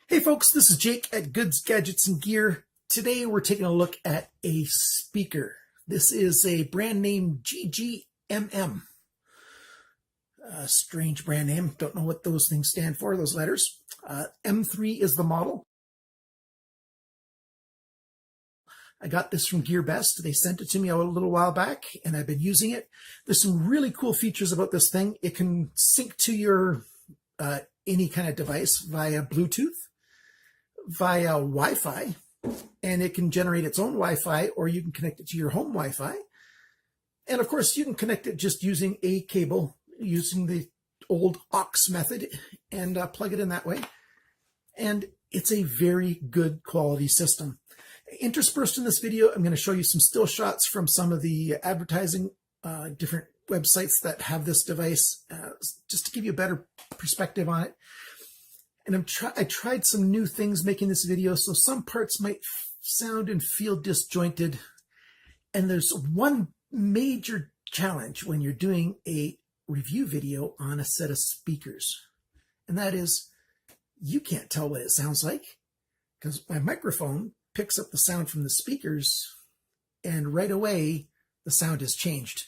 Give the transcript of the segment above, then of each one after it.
Hey folks, this is Jake at Goods, Gadgets, and Gear. Today we're taking a look at a speaker. This is a brand name GGMM. Strange brand name. Don't know what those things stand for, those letters. M3 is the model. I got this from Gearbest. They sent it to me a little while back, and I've been using it. There's some really cool features about this thing. It can sync to your any kind of device via Bluetooth, via Wi-Fi, and it can generate its own Wi-Fi, or you can connect it to your home Wi-Fi. And of course, you can connect it just using a cable, using the old AUX method, and plug it in that way. And it's a very good quality system. Interspersed in this video, I'm going to show you some still shots from some of the advertising, different websites that have this device, just to give you a better perspective on it. And I tried some new things making this video, so some parts might sound and feel disjointed. And there's one major challenge when you're doing a review video on a set of speakers. And that is, you can't tell what it sounds like, because my microphone picks up the sound from the speakers, and right away, the sound has changed.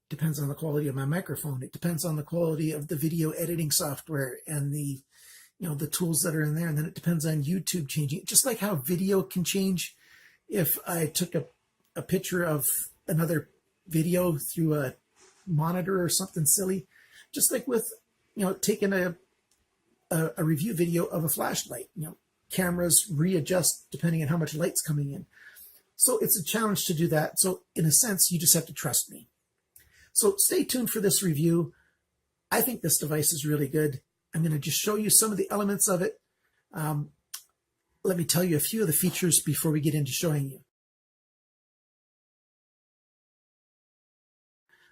Depends on the quality of my microphone. It depends on the quality of the video editing software and the tools that are in there. And then it depends on YouTube changing. Just like how video can change. If I took a picture of another video through a monitor or something silly, just like with, taking a review video of a flashlight, cameras readjust depending on how much light's coming in. So it's a challenge to do that. So in a sense, you just have to trust me. So stay tuned for this review. I think this device is really good. I'm going to just show you some of the elements of it. Let me tell you a few of the features before we get into showing you.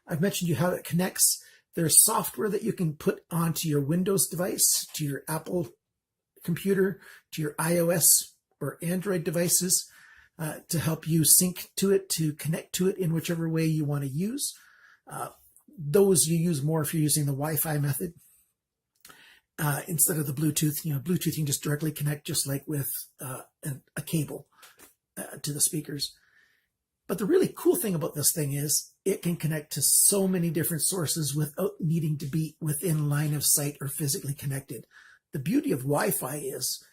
I've mentioned you how it connects. There's software that you can put onto your Windows device, to your Apple computer, to your iOS or Android devices, to help you sync to it, to connect to it in whichever way you want to use. Those you use more if you're using the Wi-Fi method instead of the Bluetooth. Bluetooth you can just directly connect, just like with a cable to the speakers. But the really cool thing about this thing is it can connect to so many different sources without needing to be within line of sight or physically connected. The beauty of Wi-Fi is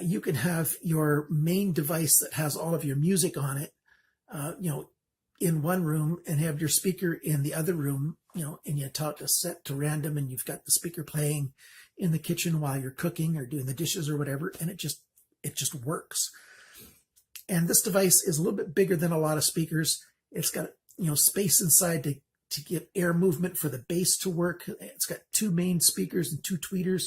you can have your main device that has all of your music on it, in one room, and have your speaker in the other room, and you talk to set to random, and you've got the speaker playing in the kitchen while you're cooking or doing the dishes or whatever, and it just works. And this device is a little bit bigger than a lot of speakers. It's got space inside to get air movement for the bass to work. It's got two main speakers and two tweeters.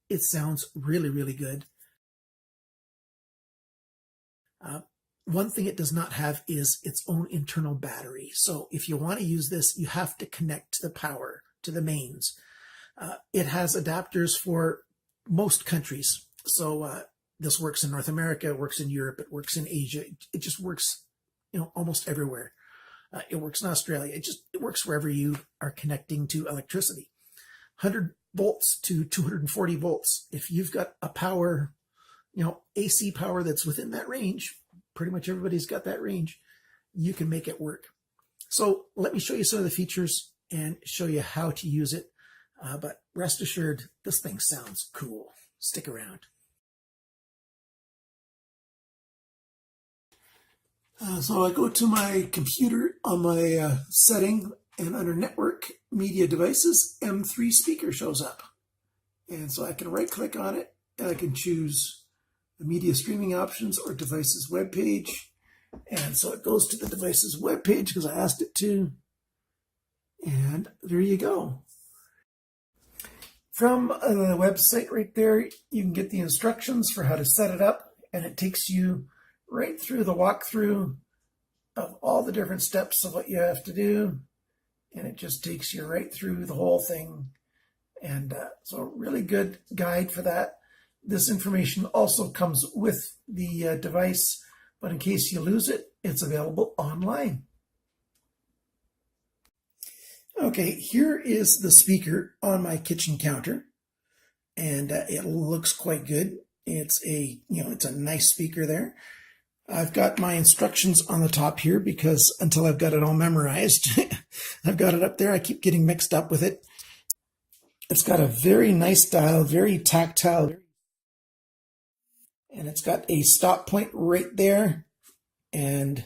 It sounds really, really good. One thing it does not have is its own internal battery. So if you want to use this, you have to connect to the power, to the mains. It has adapters for most countries. So this works in North America, it works in Europe, it works in Asia. It just works, almost everywhere. It works in Australia. It works wherever you are connecting to electricity. 100 volts to 240 volts. If you've got a power, AC power that's within that range, pretty much everybody's got that range, you can make it work. So let me show you some of the features and show you how to use it. But rest assured, this thing sounds cool. Stick around. So I go to my computer on my setting, and under Network Media Devices, M3 speaker shows up. And so I can right click on it, and I can choose the media streaming options or devices web page. And so it goes to the devices web page because I asked it to. And there you go. From the website right there, you can get the instructions for how to set it up, and it takes you right through the walkthrough of all the different steps of what you have to do, and it just takes you right through the whole thing. And so a really good guide for that. This information also comes with the device, but in case you lose it, it's available online. Okay, here is the speaker on my kitchen counter, and it looks quite good. It's a, it's a nice speaker there. I've got my instructions on the top here because until I've got it all memorized, I've got it up there. I keep getting mixed up with it. It's got a very nice dial, very tactile, and it's got a stop point right there and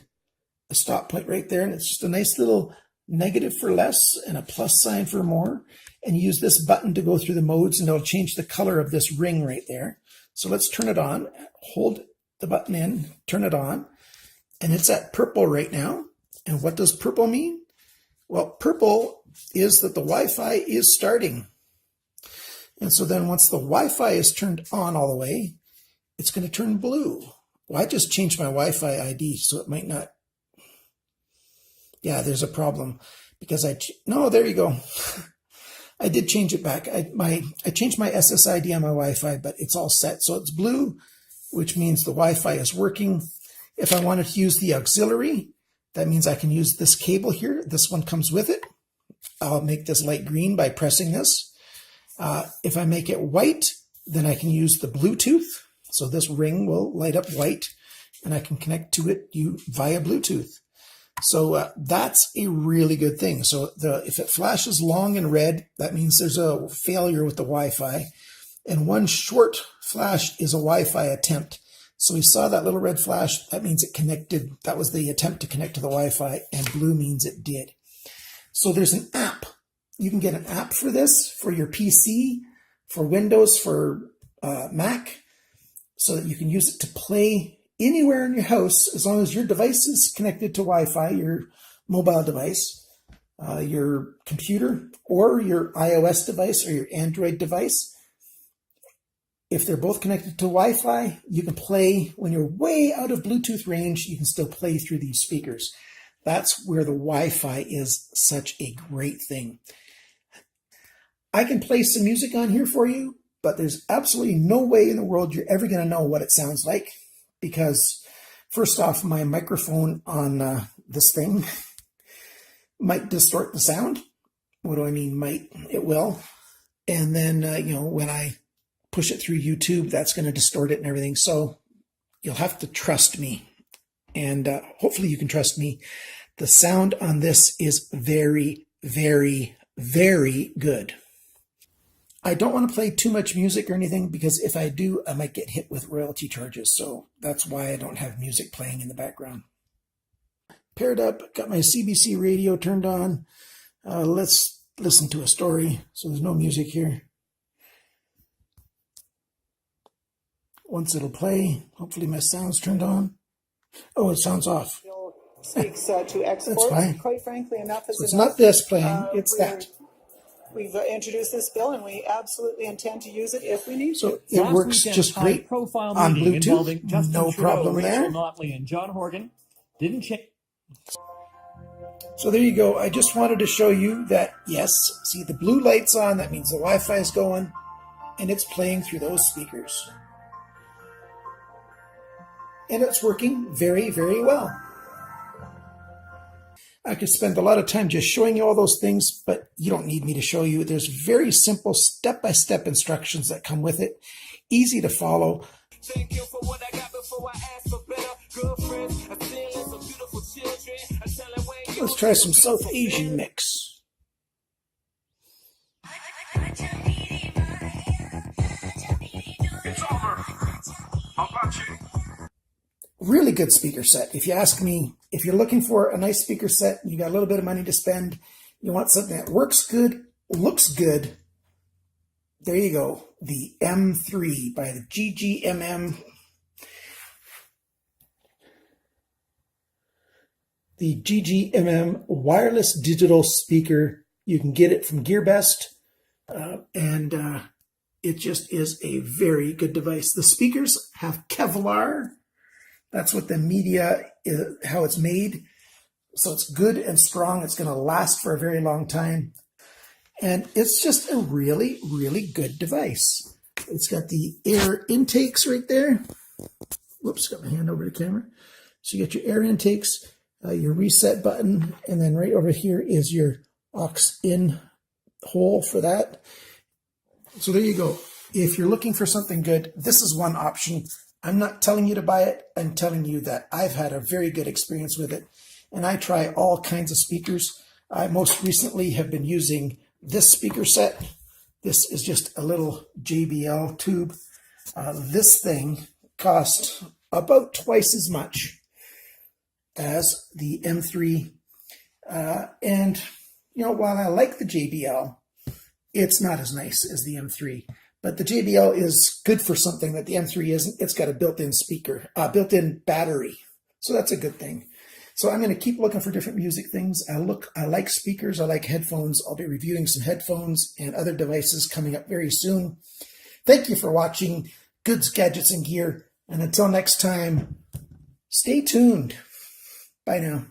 a stop point right there. And it's just a nice little negative for less and a plus sign for more. And use this button to go through the modes, and it'll change the color of this ring right there. So let's turn it on. Hold the button in, turn it on, and it's at purple right now. And what does purple mean? Well, purple is that the Wi-Fi is starting. And so then once the Wi-Fi is turned on all the way, it's going to turn blue. Well, I just changed my Wi-Fi ID, so it might not. Yeah, there's a problem because no, there you go. I did change it back. I changed my SSID on my Wi-Fi, but it's all set. So it's blue, which means the Wi-Fi is working. If I wanted to use the auxiliary, that means I can use this cable here. This one comes with it. I'll make this light green by pressing this. If I make it white, then I can use the Bluetooth. So this ring will light up white, and I can connect to it via Bluetooth. So that's a really good thing. So if it flashes long and red, that means there's a failure with the Wi-Fi. And one short flash is a Wi-Fi attempt. So we saw that little red flash. That means it connected. That was the attempt to connect to the Wi-Fi, and blue means it did. So there's an app. You can get an app for this, for your PC, for Windows, for Mac, so that you can use it to play anywhere in your house as long as your device is connected to Wi-Fi, your mobile device, your computer, or your iOS device or your Android device. If they're both connected to Wi-Fi, you can play. When you're way out of Bluetooth range, you can still play through these speakers. That's where the Wi-Fi is such a great thing. I can play some music on here for you, but there's absolutely no way in the world you're ever going to know what it sounds like, because first off, my microphone on this thing might distort the sound. What do I mean might? It will. And then, when I push it through YouTube, that's going to distort it and everything. So you'll have to trust me. And hopefully you can trust me. The sound on this is very, very, very good. I don't want to play too much music or anything, because if I do, I might get hit with royalty charges. So that's why I don't have music playing in the background. Paired up, got my CBC radio turned on. Let's listen to a story. So there's no music here. Once it'll play, hopefully my sound's turned on. Oh, it sounds off. Speaks to exports. That's fine. Quite frankly, enough is So it's enough. not this playing, it's that. We've introduced this bill, and we absolutely intend to use it if we need to. So it works just great on Bluetooth. No problem there. Notley and John Horgan didn't change. So there you go. I just wanted to show you that, yes, see the blue light's on. That means the Wi-Fi is going, and it's playing through those speakers. And it's working very, very well. I could spend a lot of time just showing you all those things, but you don't need me to show you. There's very simple step-by-step instructions that come with it. Easy to follow. Thank you for what I got before I asked for better. Girlfriends, I'm feeling some beautiful children. Let's try some South Asian mix. It's over. How about you? Really good speaker set. If you ask me, if you're looking for a nice speaker set, you got a little bit of money to spend, you want something that works good, looks good, there you go. The M3 by the GGMM. The GGMM wireless digital speaker. You can get it from Gearbest, and it just is a very good device. The speakers have Kevlar. That's what the media is, how it's made. So it's good and strong. It's going to last for a very long time. And it's just a really, really good device. It's got the air intakes right there. Whoops, got my hand over the camera. So you get your air intakes, your reset button, and then right over here is your aux in hole for that. So there you go. If you're looking for something good, this is one option. I'm not telling you to buy it. I'm telling you that I've had a very good experience with it. And I try all kinds of speakers. I most recently have been using this speaker set. This is just a little JBL tube. This thing cost about twice as much as the M3. And, you know, while I like the JBL, it's not as nice as the M3. But the JBL is good for something that the M3 isn't. It's got a built-in speaker, built-in battery. So that's a good thing. So I'm going to keep looking for different music things. I like speakers. I like headphones. I'll be reviewing some headphones and other devices coming up very soon. Thank you for watching Goods, Gadgets, and Gear. And until next time, stay tuned. Bye now.